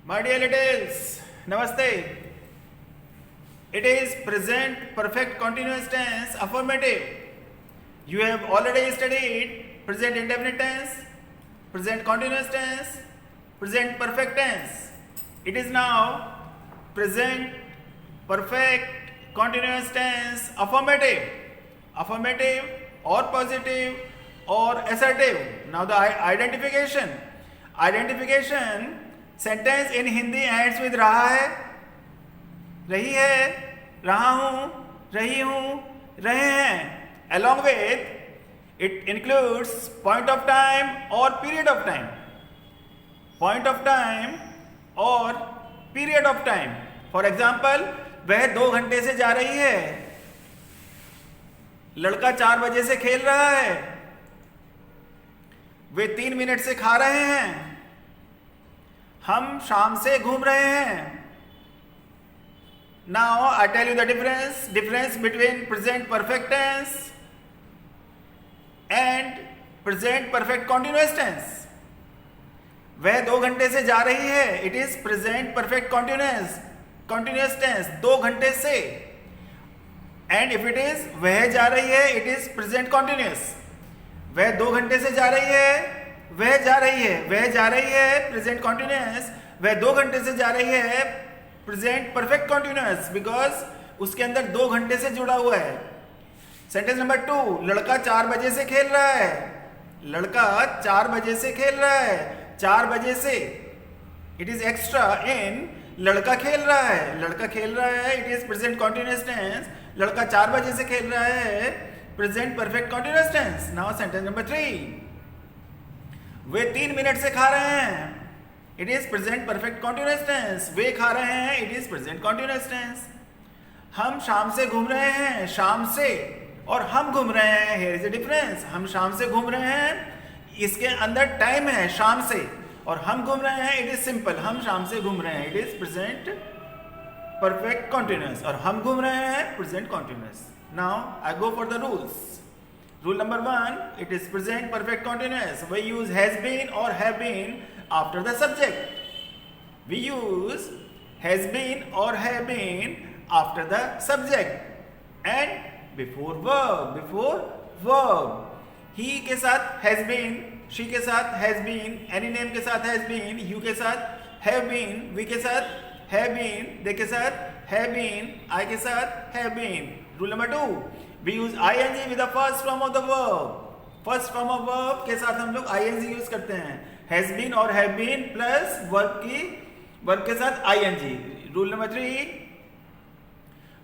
My dear littles, Namaste. It is present perfect continuous tense affirmative. You have already studied present indefinite tense, present continuous tense, present perfect tense. It is now present perfect continuous tense affirmative. Affirmative or positive or assertive. Now the identification. Identification. Sentence in Hindi ends with रहा है, रही है, रहा हूं, रही हूं, रहे हैं. Along with it includes point of time और period of time. Point of time और period of time. For example, वह 2 घंटे से जा रही है. लड़का 4 बजे से खेल रहा है. वे 3 मिनट से खा रहे हैं. हम शाम से घूम रहे हैं. Now I tell you the difference between present perfect tense and present perfect continuous tense. वह 2 घंटे से जा रही है. It is present perfect continuous tense, 2 घंटे से. एंड इफ इट इज वह जा रही है, इट इज प्रेजेंट कॉन्टिन्यूअस. वह 2 घंटे से जा रही है, वह जा रही है, वह जा रही है, प्रेजेंट कॉन्टिन्यूअस. वह 2 घंटे से जा रही है, प्रेजेंट परफेक्ट कॉन्टिन्यूअस, बिकॉज उसके अंदर 2 घंटे से जुड़ा हुआ है. सेंटेंस नंबर 2, लड़का 4 बजे से खेल रहा है. लड़का 4 बजे से खेल रहा है. 4 बजे से, इट इज एक्स्ट्रा इन लड़का खेल रहा है. लड़का खेल रहा है, it is present continuous tense. लड़का 4 बजे से खेल रहा है, present perfect continuous tense. Now sentence number 3, वे 3 मिनट से खा रहे हैं. It is present perfect continuous tense. वे खा रहे हैं, it is present continuous tense. हम शाम से घूम रहे हैं. शाम से और हम घूम रहे हैं, हियर इज अ डिफरेंस. हम शाम से घूम रहे हैं, इसके अंदर टाइम है शाम से, और हम घूम रहे हैं, इट इज सिंपल. हम शाम से घूम रहे हैं, it is present perfect continuous, और हम घूम रहे हैं, present continuous. Now I go for the rules. Rule number 1, it is present perfect continuous. We use has been or have been after the subject. We use has been or have been after the subject and before verb. He के साथ has been, she के साथ has been, any name के साथ has been, you के साथ have been, we के साथ have been, they के साथ have been, I के साथ have been. Rule number 2, we use ing with the first form of the verb. First form of verb के साथ हम लोग ing यूज करते हैं. Has been और have been प्लस वर्ब के साथ ing. Rule number 3,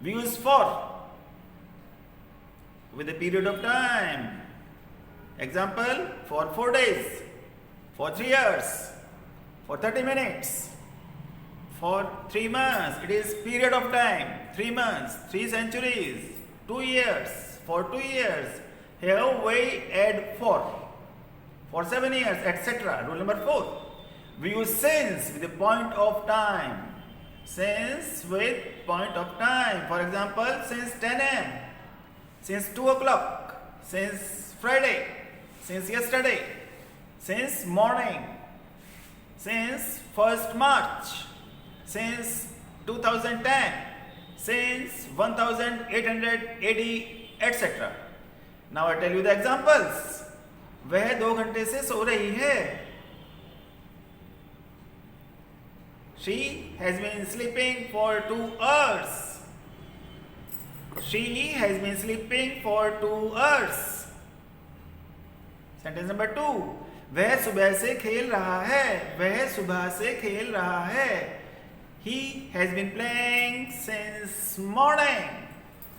we use for with a period of time. Example, for 4 days, for 3 years, for 30 minutes, for 3 months. It is period of time. 3 months, 3 centuries, 2 years, for 2 years. Here we add for 7 years, etc. Rule number 4, we use since with the point of time. Since with point of time. For example, since 10 a.m., since 2 o'clock, since Friday, since yesterday, since morning, since 1st March, since 2010, since 1880, etc. Now I tell you the examples. वह 2 घंटे से सो रही है. She has been sleeping for 2 hours. She has been sleeping for 2 hours. Sentence number 2, वह सुबह से खेल रहा है. वह सुबह से खेल रहा है. He has been playing since morning.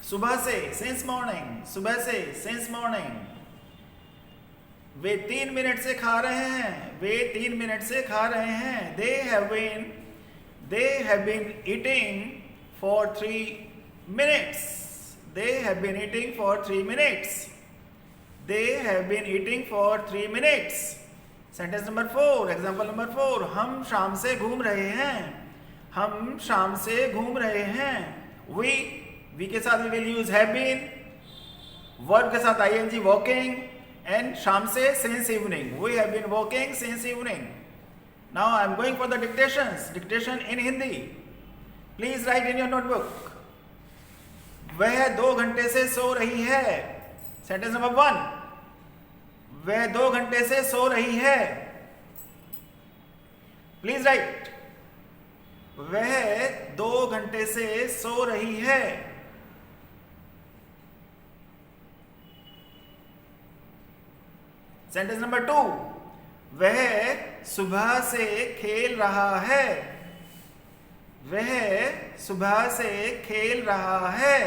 सुबह से, since morning. सुबह से, since morning. वे 3 मिनट से खा रहे हैं. वे 3 मिनट से खा रहे हैं. They have been eating for 3 minutes. They have been eating for 3 minutes. They have been eating for 3 minutes. Sentence number 4, example number 4, हम शाम से घूम रहे हैं. हम शाम से घूम रहे हैं. We के साथ we will use have been, verb के साथ ing walking, and शाम से since evening. We have been walking since evening. Now I am going for the dictations. Dictation in Hindi. Please write in your notebook. वह 2 घंटे से सो रही है. Sentence number 1. वह 2 घंटे से सो रही है. Please right. वह 2 घंटे से सो रही है. Sentence number 2. वह सुबह से खेल रहा है. वह सुबह से खेल रहा है.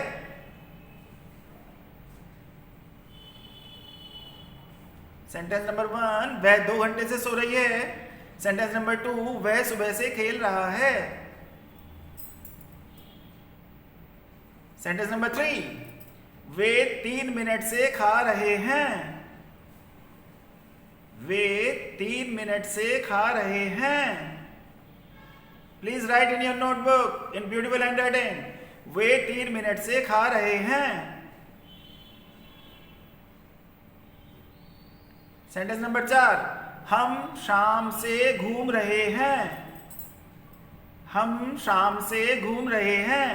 Sentence number 1. वह 2 घंटे से सो रही है. Sentence number 2. वह सुबह से खेल रहा है. Sentence number 3. वे 3 मिनट से खा रहे हैं. वे 3 मिनट से खा रहे हैं. Please right in your notebook in beautiful handwriting. Way 3 minute से खा रहे हैं. Sentence number 4. हम शाम से घूम रहे हैं. हम शाम से घूम रहे हैं.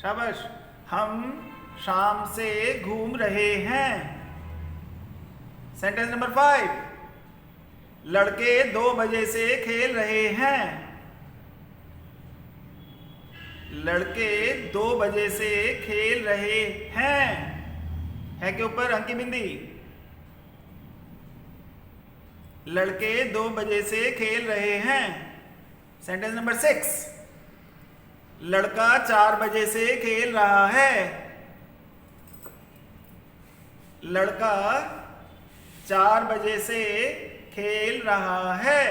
शाबाश. हम शाम से घूम रहे हैं. Sentence number 5. लड़के 2 बजे से खेल रहे हैं. लड़के 2 बजे से खेल रहे हैं. है के ऊपर अंकी बिंदी. लड़के 2 बजे से खेल रहे हैं. Sentence number 6. लड़का 4 बजे से खेल रहा है. लड़का 4 बजे से खेल रहा है.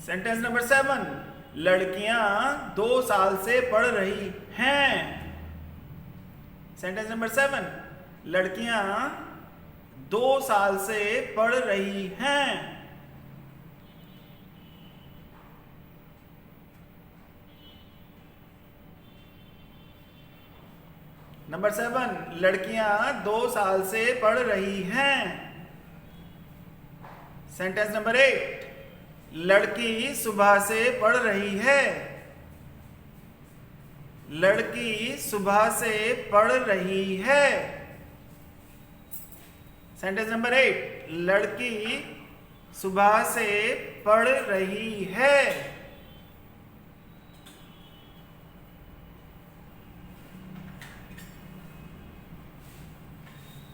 Sentence number 7. लड़कियां 2 साल से पढ़ रही हैं. Sentence number 7. लड़कियां 2 साल से पढ़ रही हैं. नंबर 7. लड़कियां 2 साल से पढ़ रही हैं. Sentence number 8. लड़की सुबह से पढ़ रही है. लड़की सुबह से पढ़ रही है. Sentence number 8. लड़की सुबह से पढ़ रही है.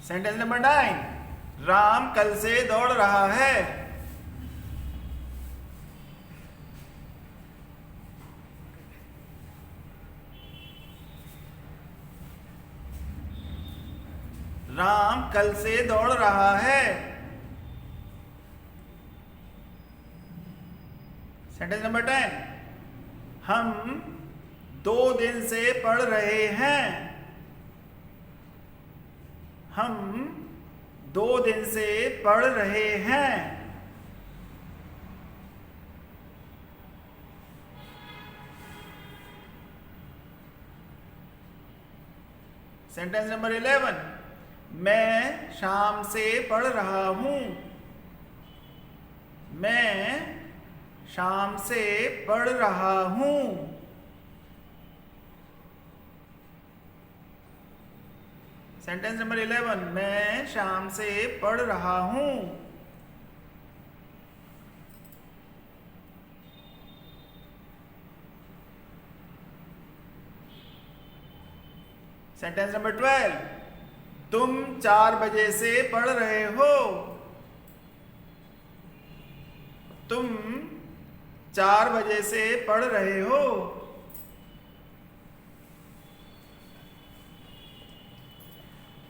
Sentence number 9. राम कल से दौड़ रहा है. राम कल से दौड़ रहा है. Sentence number 10. हम 2 दिन से पढ़ रहे हैं. हम 2 दिन से पढ़ रहे हैं. Sentence number 11. मैं शाम से पढ़ रहा हूं. मैं शाम से पढ़ रहा हूं. Sentence number 11. मैं शाम से पढ़ रहा हूं. Sentence number 12. तुम 4 बजे से पढ़ रहे हो. तुम 4 बजे से पढ़ रहे हो.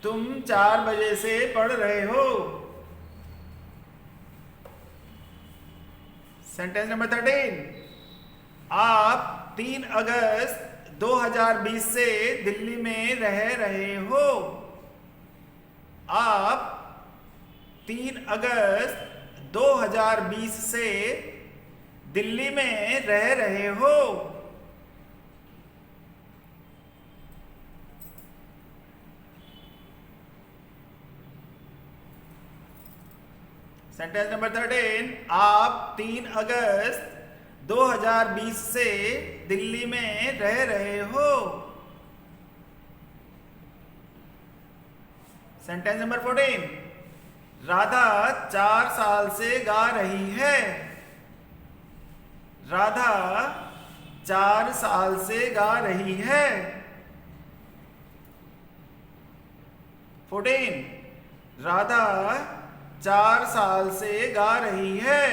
तुम 4 बजे से पढ़ रहे हो. Sentence number 13. आप 3 अगस्त 2020 से दिल्ली में रह रहे हो. आप 3 अगस्त 2020 से दिल्ली में रह रहे हो. सेंटेंस नंबर 13, आप 3 अगस्त 2020 से दिल्ली में रह रहे हो। सेंटेंस नंबर 14, राधा 4 साल से गा रही है। राधा 4 साल से गा रही है। 14, राधा 4 साल से गा रही है।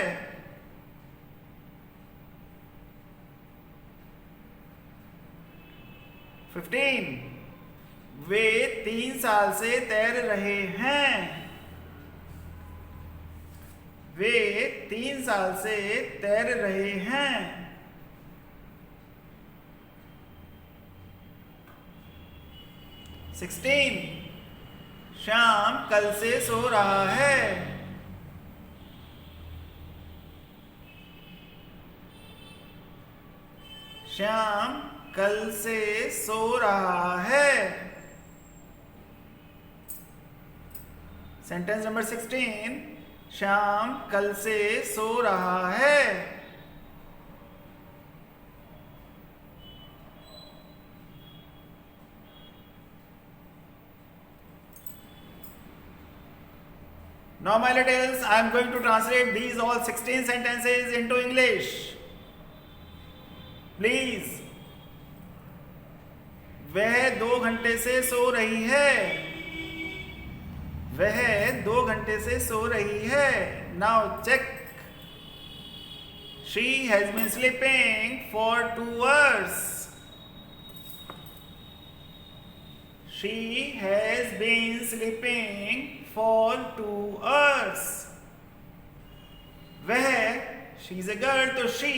15, वे 3 साल से तैर रहे हैं। वे 3 साल से तैर रहे हैं। 16, श्याम कल से सो रहा है। श्याम कल से सो रहा है। सेंटेंस नंबर 16, श्याम कल से सो रहा है। Now my littles, I am going to translate these all 16 sentences into English. Please. वह 2 घंटे से सो रही है। वह 2 घंटे से सो रही है। Now check. She has been sleeping for 2 hours. She has been sleeping for 2 hours. वह, she is a girl, तो she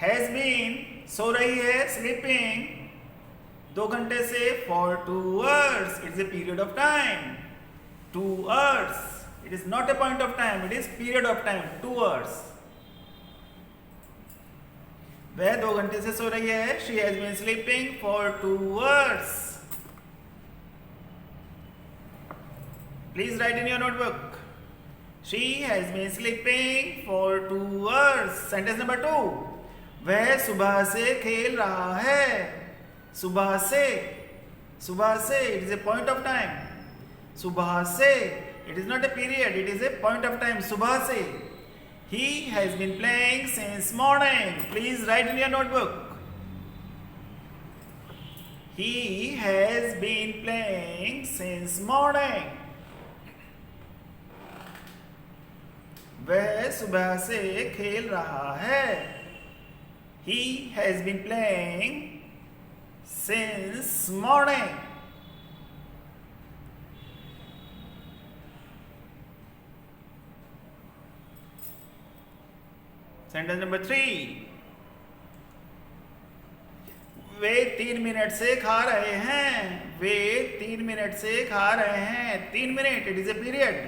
has been, सो रही है, sleeping 2 घंटे से for 2 hours. It is a period of time. 2 hours. It is not a point of time. It is period of time. 2 hours. वह 2 घंटे से सो रही है. She has been sleeping for 2 hours. Please write in your notebook. She has been sleeping for 2 hours. Sentence number 2. वह सुबह से खेल रहा है. सुबह से. सुबह से. It is a point of time. सुबह से. It is not a period. It is a point of time. सुबह से. He has been playing since morning. Please write in your notebook. He has been playing since morning. वह सुबह से खेल रहा है. He has been playing since morning. Sentence number 3. वे 3 minute से खा रहे हैं. वे 3 मिनट से खा रहे हैं. 3 minute. It is a period.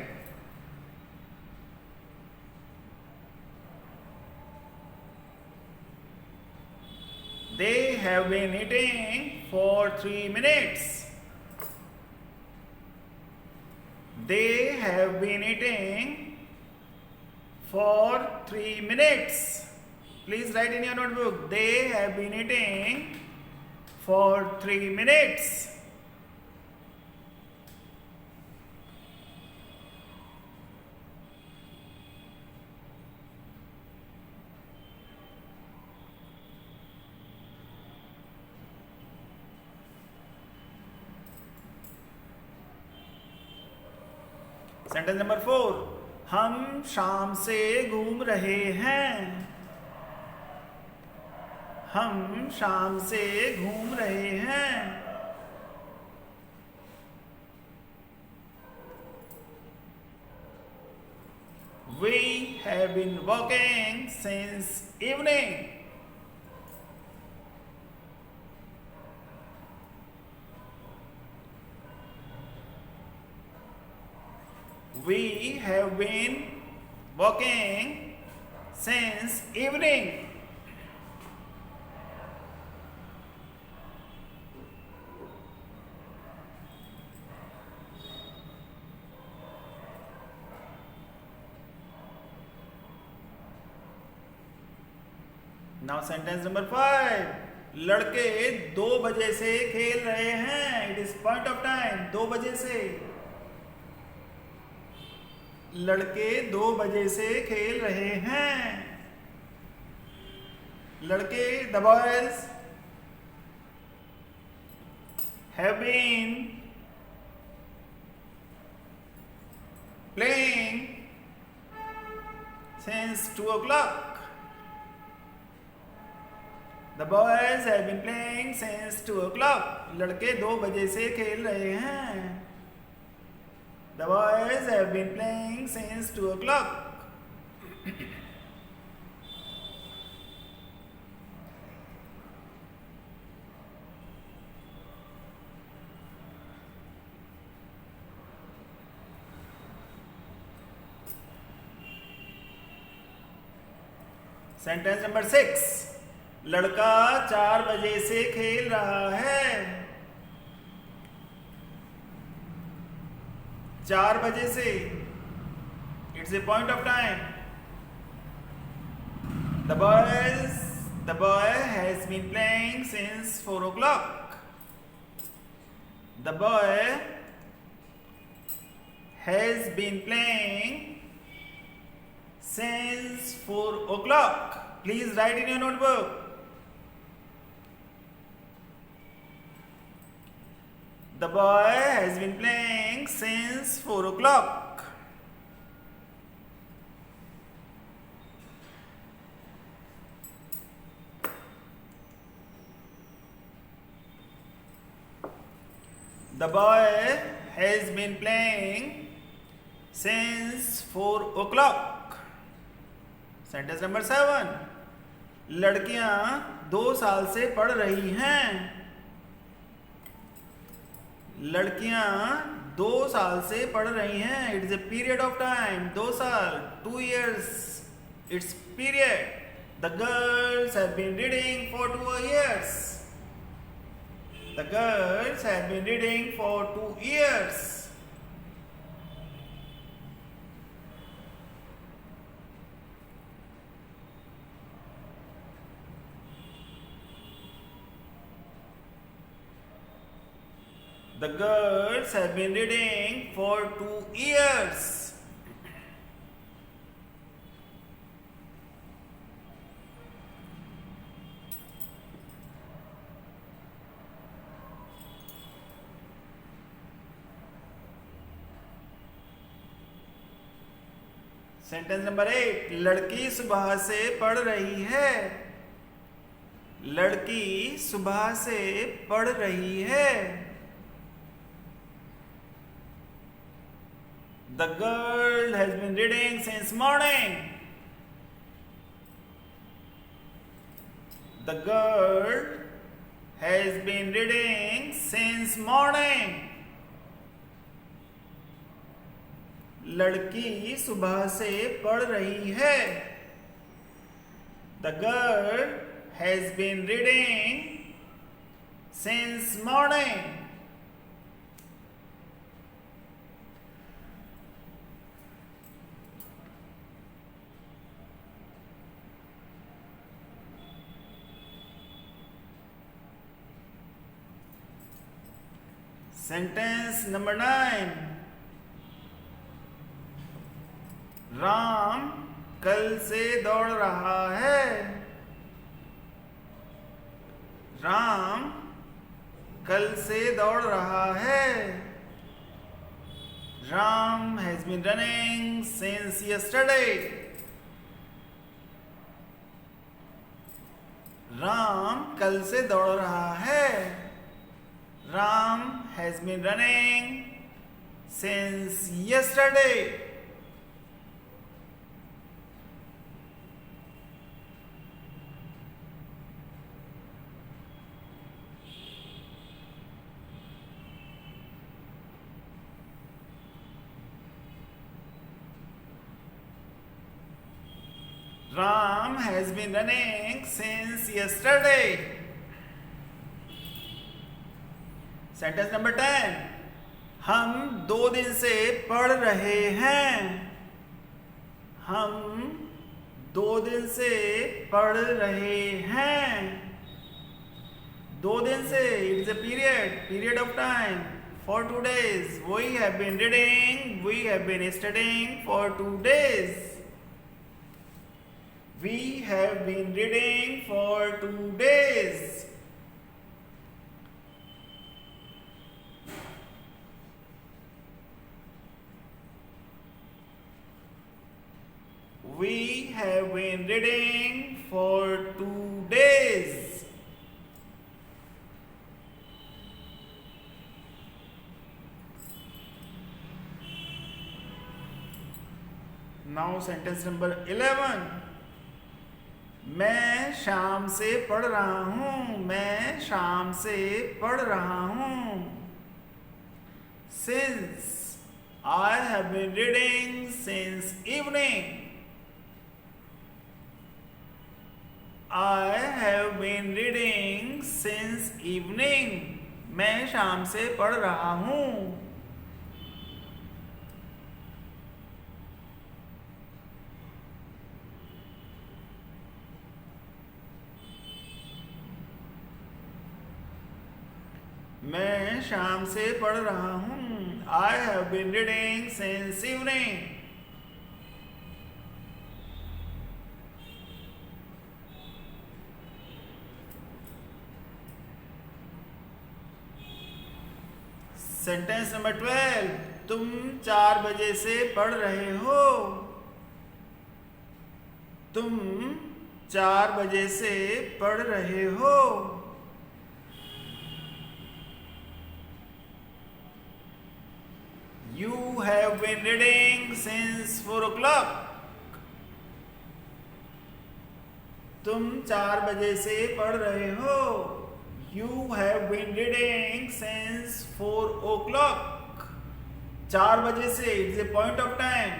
They have been eating for 3 minutes. They have been eating for 3 minutes. Please write in your notebook. They have been eating for 3 minutes. Sentence number 4. हम शाम से घूम रहे हैं. हम शाम से घूम रहे हैं. We have been walking since evening. We have been walking since evening. Now sentence number 5, लड़के 2 बजे से खेल रहे हैं। It is point of time, 2 बजे से। लड़के 2 बजे से खेल रहे हैं। लड़के, the boys have been playing since 2 o'clock. The boys have been playing since 2 o'clock. लड़के 2 बजे से खेल रहे हैं। The boys have been playing since 2 o'clock. Sentence number 6, लड़का 4 बजे से खेल रहा है। 4 बजे से, it's a point of time. The boy has been playing since 4 o'clock. The boy has been playing since 4 o'clock. Please write in your notebook. The boy has been playing since 4 o'clock. The boy has been playing since 4 o'clock. Sentence number 7, लड़कियां 2 साल से पढ़ रही हैं। लड़कियां 2 साल से पढ़ रही हैं। It is a period of time, 2 साल, 2 years. It's period. The girls have been reading for 2 years. The girls have been reading for 2 years. The girls have been reading for 2 years. Sentence number 8, लड़की सुबह से पढ़ रही है। लड़की सुबह से पढ़ रही है। The girl has been reading since morning. The girl has been reading since morning. लड़की सुबह से पढ़ रही है। The girl has been reading since morning. Sentence number 9, Ram कल से दौड़ रहा है। राम कल से दौड़ रहा है। Ram has been running since yesterday. Ram कल से दौड़ रहा है। Ram has been running since yesterday. Ram has been running since yesterday. Sentence number 10, हम 2 दिन से पढ़ रहे हैं। हम 2 दिन से पढ़ रहे हैं। 2 दिन से, it's a period of time. For 2 days, we have been reading, we have been studying for 2 days. We have been reading for 2 days. We have been reading for 2 days. Now sentence number 11. मैं शाम से पढ़ रहा हूँ। मैं शाम से पढ़ रहा हूँ। Since I have been reading since evening. I have been reading since evening. मैं शाम से पढ़ रहा हूँ। मैं शाम से पढ़ रहा हूँ। I have been reading since evening. Sentence number 12. तुम 4 बजे से पढ़ रहे हो। तुम 4 बजे से पढ़ रहे हो। You have been reading since 4 o'clock. तुम 4 बजे से पढ़ रहे हो। You have been reading since 4 o'clock. 4 बजे से, it's a point of time.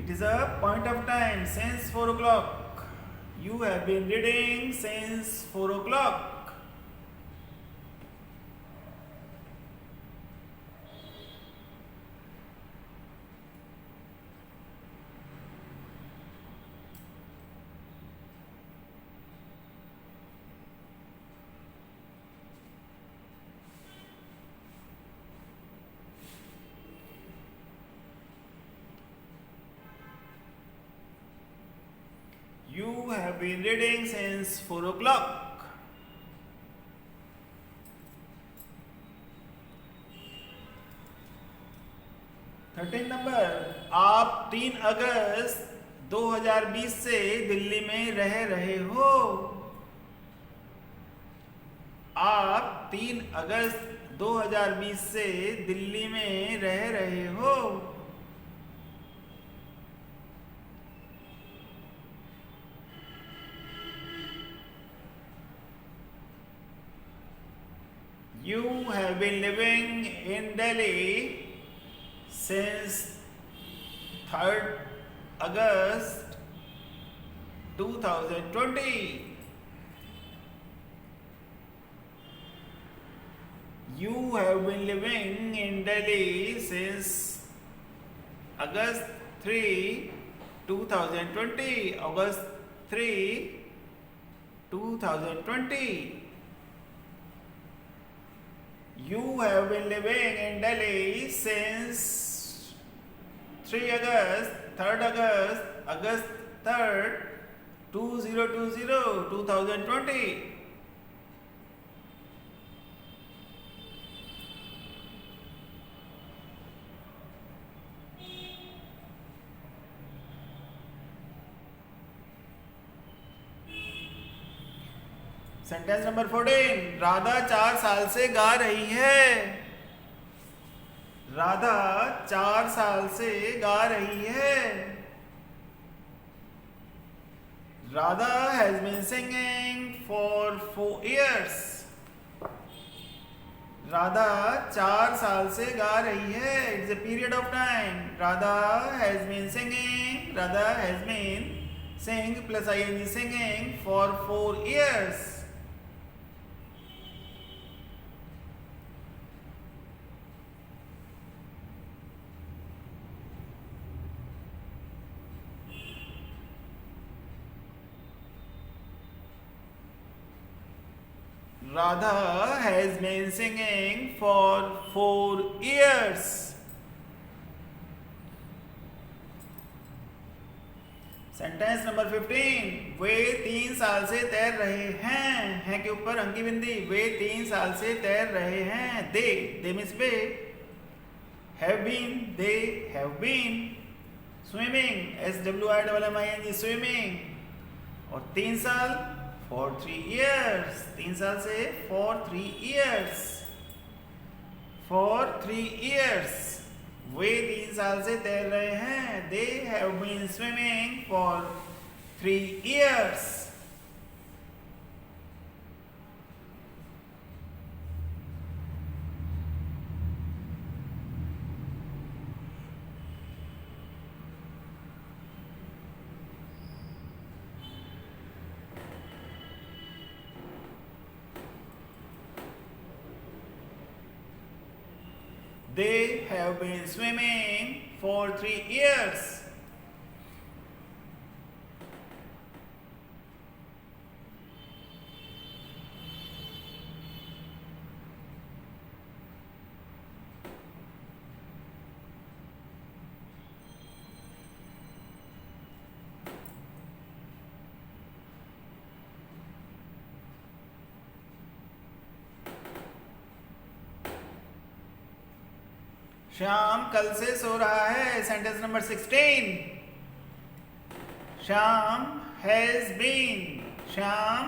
It is a point of time since 4 o'clock. You have been reading since 4 o'clock. You have been reading since 4 o'clock. Thirteen number. आप 3 अगस्त 2020 से दिल्ली में रह रहे हो। आप 3 अगस्त 2020 से दिल्ली में रह रहे हो। You have been living in Delhi since 3rd August 2020. You have been living in Delhi since August 3, 2020. August 3, 2020. You have been living in Delhi since 3 August, 3rd August, August 3rd, 2020. Sentence number 14. Radha 4 साल से गा रही है। राधा 4 साल से गा रही है। Radha has been singing for 4 years. Radha 4 साल से गा रही है। It's a period of time. Radha has been singing. Radha has been sing plus ing singing for 4 years. Radha has been singing for 4 years. Sentence number 15, वे 3 साल से तैर रहे हैं के ऊपर अंकी बिंदी, वे 3 साल से तैर रहे हैं. दे means way, have been swimming, SWIMMING, swimming. और 3 साल for 3 years, 3 साल से for 3 years, for 3 years. वे 3 साल से तैर रहे हैं. They have been swimming for 3 years. They have been swimming for 3 years. Shyam कल से सो रहा है. Sentence number 16, Shyam has been, Shyam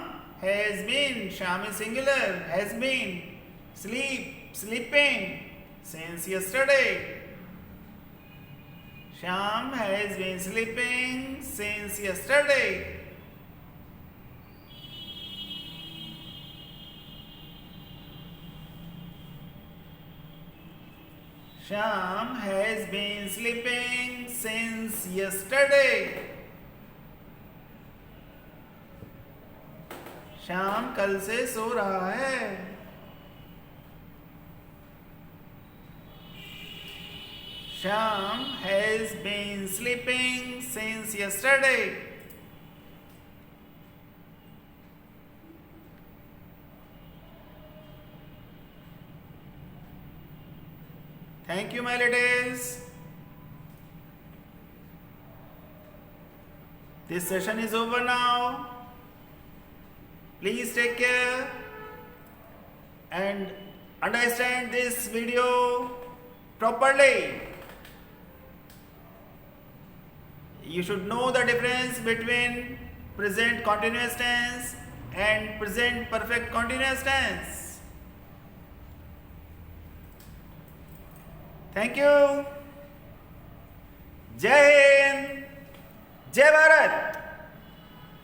is singular, has been sleeping since yesterday. Shyam has been sleeping since yesterday. Shyam has been sleeping since yesterday. Shyam कल से सो रहा है. Shyam has been sleeping since yesterday. Thank you, my ladies. This session is over now. Please take care and understand this video properly. You should know the difference between present continuous tense and present perfect continuous tense. Thank you. जय हिंद, जय भारत.